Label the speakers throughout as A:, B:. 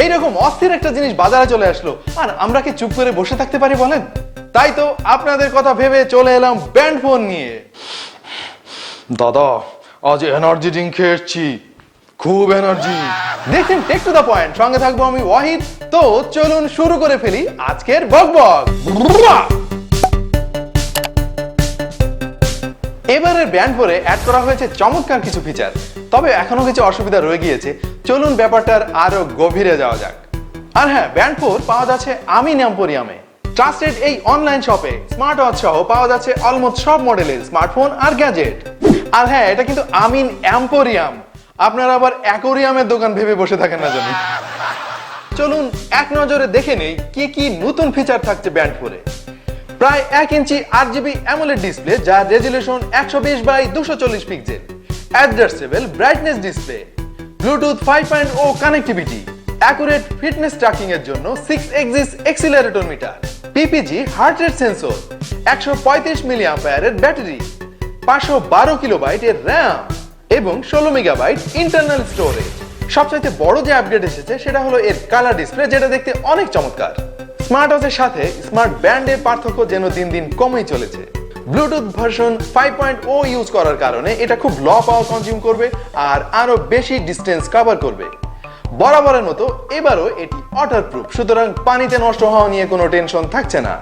A: এইরকম অস্থির একটা জিনিস বাজারে চলে আসলো, আর আমরা কি চুপ করে বসে থাকতে পারি বলেন? তাই তো আপনাদের কথা ভেবে চলে এলাম ব্যান্ড ফোন নিয়ে। দাদা, আজ এনার্জি ড্রিঙ্ক খেয়েছি, খুব এনার্জি। দেখছেন টেক টু দা পয়েন্ট, সঙ্গে থাকবো আমি ওয়াহিদ। তো চলুন শুরু করে ফেলি আজকের বকবক। এবারের ব্যান্ড ফোরে অ্যাড করা হয়েছে চমৎকার কিছু ফিচার, তবে এখনো কিছু অসুবিধা রয়ে গিয়েছে। চলুন ব্যাপারটার আরো গভীরে যাওয়া যাক। আর হ্যাঁ, ব্যান্ড ফোর পাওয়া যাচ্ছে আমিন এম্পোরিয়ামে। ট্রাস্টেড এই অনলাইন শপে স্মার্ট ওয়াচ সহ পাওয়া যাচ্ছে অলমোস্ট সব মডেলের স্মার্টফোন আর গ্যাজেট। আর হ্যাঁ, এটা কিন্তু আমিন এম্পোরিয়াম, আপনারা আবার অ্যাকোরিয়ামের দোকান ভেবে বসে থাকেন না জানি। চলুন এক নজরে দেখে নেই কি কি নতুন ফিচার থাকছে ব্যান্ড ফোরে। প্রায় 1 ইঞ্চি 8GB অ্যামোলেড ডিসপ্লে, যার resolution 120x240 pixel, adjustable brightness display, Bluetooth 5.0 connectivity, accurate fitness tracking এর জন্য 6 axis accelerator meter, PPG heart rate sensor, 135 মিলিঅ্যাম্পিয়ারের ব্যাটারি, 512 কিলোবাইটের র্যাম এবং 16 মেগাবাইট ইন্টারনাল স্টোরেজ। সবচাইতে বড় যে আপডেট এসেছে সেটা হলো এর কালার ডিসপ্লে, যেটা দেখতে অনেক চমৎকার। স্মার্ট ওয়াচের সাথে স্মার্ট ব্যান্ডের পার্থক্য যেন দিন দিন কমেই চলেছে। ব্লুটুথ ভার্সন 5.0 ইউজ করার কারণে এটা খুব লো পাওয়ার কনজিউম করবে আর আরো বেশি ডিস্টেন্স কভার করবে। বরাবরের মতো এবারও এটি ওয়াটারপ্রুফ, সুতরাং পানিতে নষ্ট হওয়া নিয়ে কোনো টেনশন থাকছে না।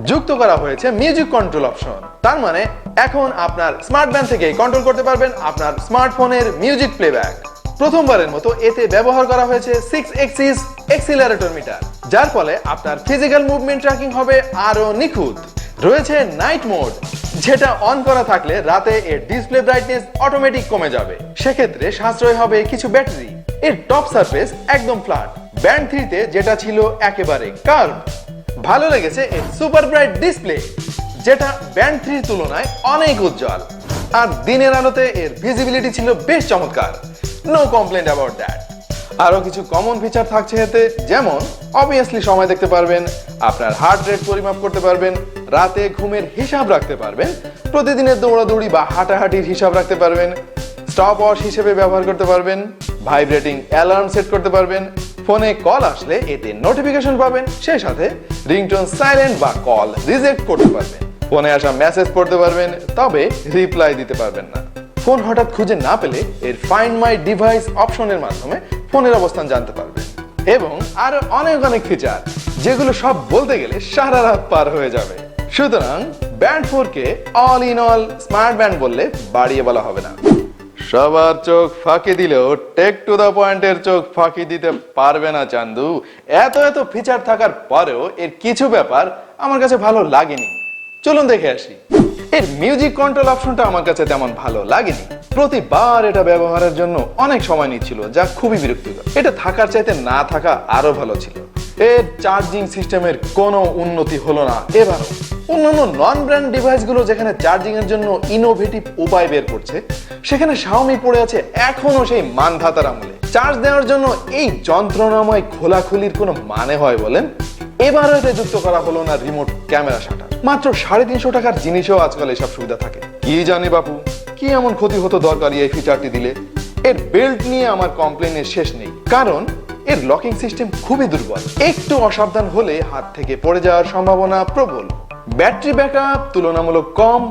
A: যুক্ত করা হয়েছে মিউজিক কন্ট্রোল অপশন, তার মানে এখন আপনার স্মার্ট ব্যান্ড থেকেই কন্ট্রোল করতে পারবেন আপনার স্মার্টফোনের মিউজিক প্লেব্যাক। প্রথমবারের মতো এতে ব্যবহার করা হয়েছে 6 এক্সিস অ্যাক্সিলারেটর মিটার, যার ফলে আপনার ফিজিক্যাল মুভমেন্ট ট্র্যাকিং হবে আরো নিখুঁত। রয়েছে নাইট মোড, যেটা অন করা থাকলে রাতে এর ডিসপ্লে ব্রাইটনেস অটোমেটিক কমে যাবে, সেক্ষেত্রে সাশ্রয় হবে কিছু ব্যাটারি। এর টপ সারফেস একদম ফ্ল্যাট, ব্যান্ড 3 তে যেটা ছিল একেবারে কার্ভ। ভালো লেগেছে এর সুপার ব্রাইট ডিসপ্লে, যেটা ব্যান্ড 3 এর তুলনায় অনেক উজ্জ্বল, আর দিনের আলোতে এর ভিজিবিলিটি ছিল বেশ চমৎকার। No complaint about that. আরো কিছু কমন ফিচার থাকছে এতে, যেমন অবভিয়াসলি সময় দেখতে পারবেন, আপনার হার্ট রেট পরিমাপ করতে পারবেন, রাতে ঘুমের হিসাব রাখতে পারবেন, প্রতিদিনের দৌড়াদৌড়ি বা হাঁটাহাঁটির হিসাব রাখতে পারবেন, স্টপ ওয়াচ হিসেবে ব্যবহার করতে পারবেন, ভাইব্রেটিং অ্যালার্ম সেট করতে পারবেন, ফোনে কল আসলে এতে নোটিফিকেশন পাবেন, সেই সাথে রিংটোন সাইলেন্ট বা কল রিজেক্ট করতে পারবেন, ফোনে আসা মেসেজ পড়তে পারবেন, তবে রিপ্লাই দিতে পারবেন না। ফোন হঠাৎ খুঁজে না পেলে এর ফাইন্ড মাই ডিভাইস অপশনের মাধ্যমে ফোনের অবস্থান জানতে পারবেন, এবং আরো অনেক অনেক ফিচার, যেগুলো সব বলতে গেলে সারা রাত পার হয়ে যাবে। সুতরাং band 4 K all in all smart band বললে বাড়িয়ে বলা হবে না। সবার চোখ ফাঁকি দিলেও টেক টু দা পয়েন্টের চোখ ফাঁকি দিতে পারবে না চান্দু। এত এত ফিচার থাকার পরেও এর কিছু ব্যাপার আমার কাছে ভালো লাগেনি। চলুন দেখে আসি। এর মিউজিক কন্ট্রোল অপশনটা আমার কাছে তেমন ভালো লাগেনি। প্রতিবার এটা ব্যবহারের জন্য অনেক সময় নিচ্ছিল, যা খুবই বিরক্তিকর। এটা থাকার চাইতে না থাকা আরো ভালো ছিল। এর চার্জিং সিস্টেমের কোনো উন্নতি হলো না এবারও। অন্যান্য নন ব্র্যান্ড ডিভাইসগুলো যেখানে চার্জিং এর জন্য ইনোভেটিভ উপায় বের করছে, সেখানে শাওমি পড়ে আছে এখনো সেই মানধাতার আমলে। চার্জ দেওয়ার জন্য এই যন্ত্রণাময় খোলাখুলির কোনো মানে হয় বলেন? এবারও এতে যুক্ত করা হলো না রিমোট ক্যামেরা শাটার। মাত্র 350 টাকার জিনিসেও আজকাল এসব সুবিধা থাকে। কি জানি বাপু, কি এমন ক্ষতি হতো দরকারি এই ফিচারটি দিলে? এর বিল্ড নিয়ে আমার কমপ্লেনের শেষ নেই, কারণ এর লকিং সিস্টেম খুবই দুর্বল। একটু অসাবধান হলে হাত থেকে পড়ে যাওয়ার সম্ভাবনা প্রবল। ব্যাটারি ব্যাকআপ তুলনামূলক কম।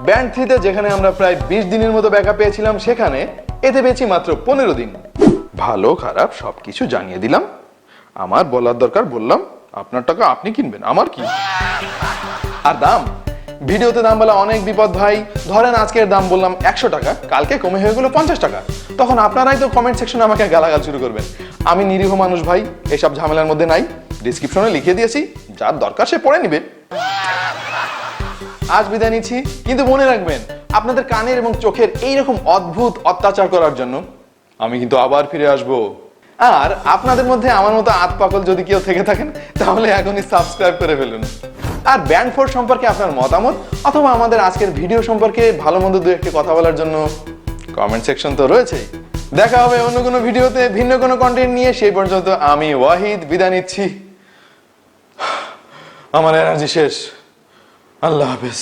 A: ব্যান্ড 3 তে যেখানে আমরা প্রায় 20 দিনের মতো ব্যাকআপ পেয়েছিলাম, সেখানে এতে পেয়েছি মাত্র 15 দিন। ভালো খারাপ সবকিছু জানিয়ে দিলাম। আমার বলার দরকার বললাম, আপনার টাকা আপনি কিনবেন, আমার কি। আর দাম, ভিডিওতে দাম বলা অনেক বিপদ ভাই। ধরেন আজকের দাম বললাম 100 টাকা, কালকে কমে হয়ে গেল 50 টাকা, তখন আপনারাই তো কমেন্ট সেকশনে আমাকে গালাগাল শুরু করবেন। আমি নিরীহ মানুষ ভাই, এসব ঝামেলার মধ্যে নাই। ডিসক্রিপশনে লিখে দিয়েছি, যার দরকার সে পড়ে নিবে। আজ বিদায় নিচ্ছি, কিন্তু মনে রাখবেন, আপনাদের কানের এবং চোখের এইরকম অদ্ভুত অত্যাচার করার জন্য আমি কিন্তু আবার ফিরে আসব। আর আপনাদের মধ্যে আমার মতো আতপাকল যদি কেউ থেকে থাকেন, তাহলে এখনই সাবস্ক্রাইব করে ফেলুন। আর ব্যান্ড 4 সম্পর্কে আপনার মতামত অথবা আমাদের আজকের ভিডিও সম্পর্কে ভালো মন্দ দু একটি কথা বলার জন্য কমেন্ট সেকশন তো রয়েছেই। দেখা হবে অন্য কোনো ভিডিওতে ভিন্ন কোনো কন্টেন্ট নিয়ে। সেই পর্যন্ত আমি ওয়াহিদ বিদায় নিচ্ছি। আমার এনার্জি শেষ। আল্লাহ হাফেজ।